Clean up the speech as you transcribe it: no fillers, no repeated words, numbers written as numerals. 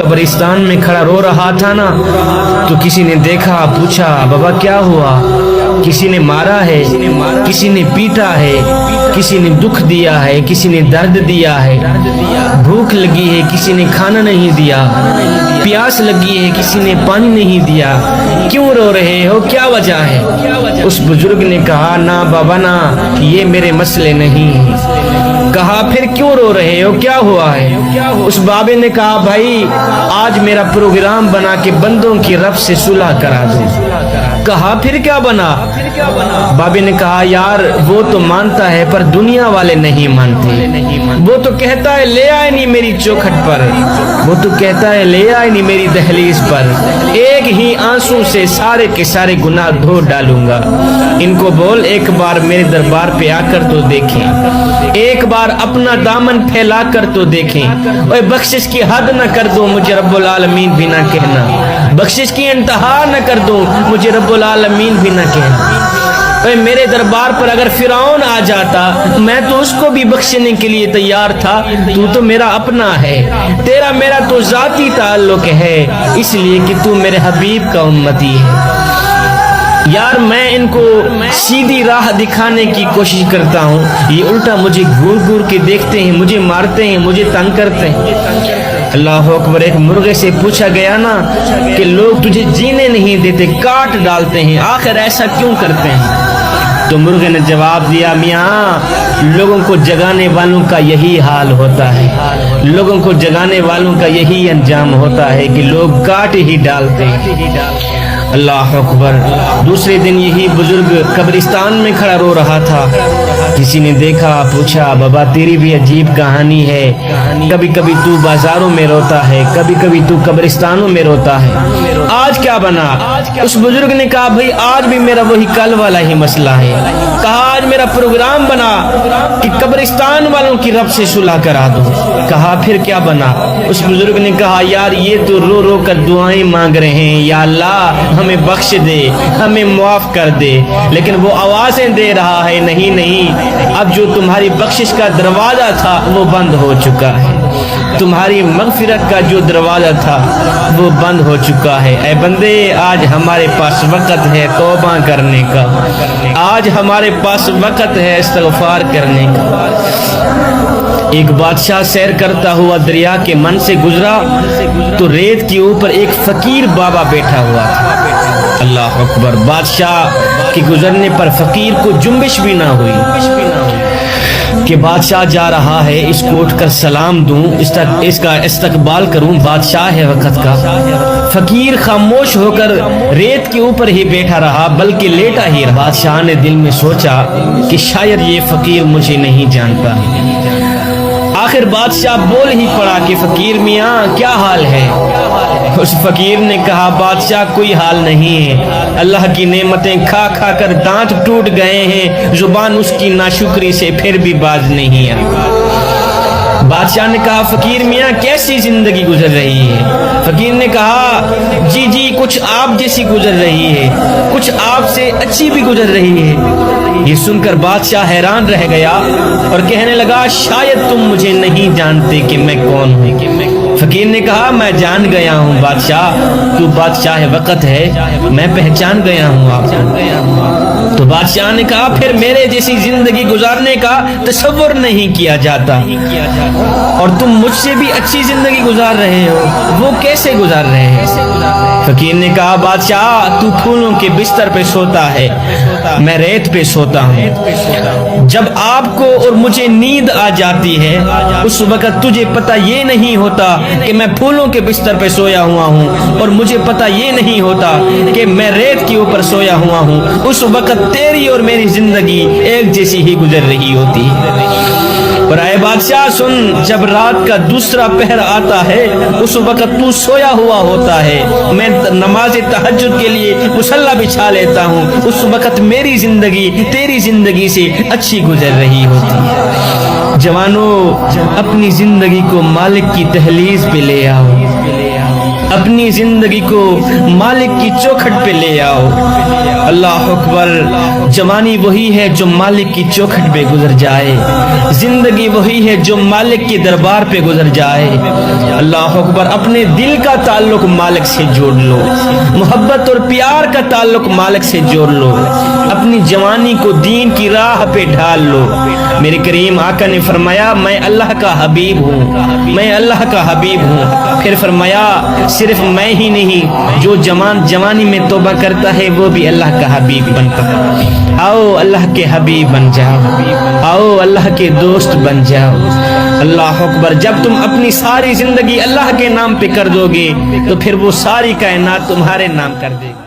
قبرستان میں کھڑا رو رہا تھا نا تو کسی نے دیکھا، پوچھا بابا کیا ہوا؟ کسی نے مارا ہے، کسی نے پیٹا ہے، کسی نے دکھ دیا ہے، کسی نے درد دیا ہے، بھوک لگی ہے کسی نے کھانا نہیں دیا، پیاس لگی ہے کسی نے پانی نہیں دیا، کیوں رو رہے ہو؟ کیا وجہ ہے؟ اس بزرگ نے کہا نا بابا نا، یہ میرے مسئلے نہیں ہیں۔ کہا پھر کیوں رو رہے ہو؟ کیا ہوا ہے؟ اس بابے نے کہا بھائی آج میرا پروگرام بنا کے بندوں کی رب سے صلح کرا دوں۔ کہا پھر کیا بنا؟ بابے نے کہا یار وہ تو مانتا ہے پر دنیا والے نہیں مانتے، وہ تو کہتا ہے لے آئے نہیں میری چوکھٹ پر، وہ تو کہتا ہے لے آئے نہیں میری دہلیز پر، ایک ہی آنسو سے سارے کے سارے گناہ دھو ڈالوں گا۔ ان کو بول ایک بار میرے دربار پہ آ کر تو دیکھیں، ایک بار اپنا دامن پھیلا کر تو دیکھیں، اور بخشش کی حد نہ کر دو مجھے رب العالمین بھی نہ کہنا، بخشش کی انتہا نہ کر دو مجھے رب العالمین بھی نہ کہنا۔ میرے دربار پر اگر فرعون آ جاتا میں تو اس کو بھی بخشنے کے لیے تیار تھا، تو میرا اپنا ہے، تیرا میرا تو ذاتی تعلق ہے، اس لیے کہ تو میرے حبیب کا امتی ہے۔ یار میں ان کو سیدھی راہ دکھانے کی کوشش کرتا ہوں، یہ الٹا مجھے گور گور کے دیکھتے ہیں، مجھے مارتے ہیں، مجھے تنگ کرتے ہیں۔ اللہ اکبر۔ ایک مرغے سے پوچھا گیا نا کہ لوگ تجھے جینے نہیں دیتے، کاٹ ڈالتے ہیں، آخر ایسا کیوں کرتے ہیں؟ تو مرغے نے جواب دیا میاں لوگوں کو جگانے والوں کا یہی حال ہوتا ہے، لوگوں کو جگانے والوں کا یہی انجام ہوتا ہے کہ لوگ کاٹ ہی ڈالتے ہیں۔ اللہ اکبر۔ دوسرے دن یہی بزرگ قبرستان میں کھڑا رو رہا تھا، کسی نے دیکھا، پوچھا بابا تیری بھی عجیب کہانی ہے، کبھی کبھی تو بازاروں میں روتا ہے، کبھی کبھی تو قبرستانوں میں روتا ہے، آج کیا بنا؟ اس بزرگ نے کہا بھئی آج بھی میرا وہی کل والا ہی مسئلہ ہے۔ کہا آج میرا پروگرام بنا کہ قبرستان والوں کی رب سے صلح کرا دو۔ کہا پھر کیا بنا؟ اس بزرگ نے کہا یار یہ تو رو رو کر دعائیں مانگ رہے ہیں، یا اللہ ہمیں بخش دے، ہمیں معاف کر دے، لیکن وہ آوازیں دے رہا ہے نہیں نہیں، اب جو تمہاری بخشش کا دروازہ تھا وہ بند ہو چکا ہے، تمہاری مغفرت کا جو دروازہ تھا وہ بند ہو چکا ہے۔ اے بندے آج ہمارے پاس وقت ہے توبہ کرنے کا، آج ہمارے پاس وقت ہے استغفار کرنے کا۔ ایک بادشاہ سیر کرتا ہوا دریا کے من سے گزرا تو ریت کے اوپر ایک فقیر بابا بیٹھا ہوا تھا۔ اللہ اکبر۔ بادشاہ کے گزرنے پر فقیر کو جنبش بھی نہ ہوئی کہ بادشاہ جا رہا ہے، اس کو اٹھ کر سلام دوں، اس کا استقبال کروں، بادشاہ ہے وقت کا۔ فقیر خاموش ہو کر ریت کے اوپر ہی بیٹھا رہا، بلکہ لیٹا ہی رہا۔ بادشاہ نے دل میں سوچا کہ شاید یہ فقیر مجھے نہیں جانتا۔ آخر بادشاہ بول ہی پڑا کہ فقیر میاں کیا حال ہے؟ اس فقیر نے کہا بادشاہ کوئی حال نہیں ہے، اللہ کی نعمتیں کھا کھا کر دانت ٹوٹ گئے ہیں، زبان اس کی ناشکری سے پھر بھی باز نہیں ہے۔ بادشاہ نے کہا فقیر میاں کیسی زندگی گزر رہی ہے؟ فقیر نے کہا جی جی کچھ آپ جیسی گزر رہی ہے، کچھ آپ سے اچھی بھی گزر رہی ہے۔ یہ سن کر بادشاہ حیران رہ گیا اور کہنے لگا شاید تم مجھے نہیں جانتے کہ میں کون ہوں۔ فقیر نے کہا میں جان گیا ہوں بادشاہ، تو بادشاہ وقت ہے، میں پہچان گیا ہوں آپ کو۔ تو بادشاہ نے کہا پھر میرے جیسی زندگی گزارنے کا تصور نہیں کیا جاتا، اور تم مجھ سے بھی اچھی زندگی گزار رہے ہو، وہ کیسے گزار رہے ہیں؟ فقیر نے کہا بادشاہ تو پھولوں کے بستر پہ سوتا ہے، میں ریت پہ سوتا ہوں۔ جب آپ کو اور مجھے نیند آ جاتی ہے اس وقت تجھے پتہ یہ نہیں ہوتا کہ میں پھولوں کے بستر پہ سویا ہوا ہوں، اور مجھے پتہ یہ نہیں ہوتا کہ میں ریت کے اوپر سویا ہوا ہوں، اس وقت تیری اور میری زندگی ایک جیسی ہی گزر رہی ہوتی ہے۔ اور اے بادشاہ سن، جب رات کا دوسرا پہر آتا ہے اس وقت تو سویا ہوا ہوتا ہے، میں نماز تہجد کے لیے مصلی بچھا لیتا ہوں، اس وقت میری زندگی تیری زندگی سے اچھی گزر رہی ہوتی ہے۔ جوانوں اپنی زندگی کو مالک کی دہلیز پہ لے آؤ، اپنی زندگی کو مالک کی چوکھٹ پہ لے آؤ۔ اللہ اکبر، جوانی وہی ہے جو مالک کی چوکھٹ پہ گزر جائے، زندگی وہی ہے جو مالک کے دربار پہ گزر جائے۔ اللہ اکبر، اپنے دل کا تعلق مالک سے جوڑ لو، محبت اور پیار کا تعلق مالک سے جوڑ لو، اپنی جوانی کو دین کی راہ پہ ڈھال لو۔ میرے کریم آقا نے فرمایا میں اللہ کا حبیب ہوں، میں اللہ کا حبیب ہوں۔ پھر فرمایا صرف میں ہی نہیں، جو جوانی میں توبہ کرتا ہے وہ بھی اللہ کا حبیب بنتا ہے۔ آؤ اللہ کے حبیب بن جاؤ، آؤ اللہ کے دوست بن جاؤ۔ اللہ اکبر، جب تم اپنی ساری زندگی اللہ کے نام پہ کر دو گے تو پھر وہ ساری کائنات تمہارے نام کر دے گی۔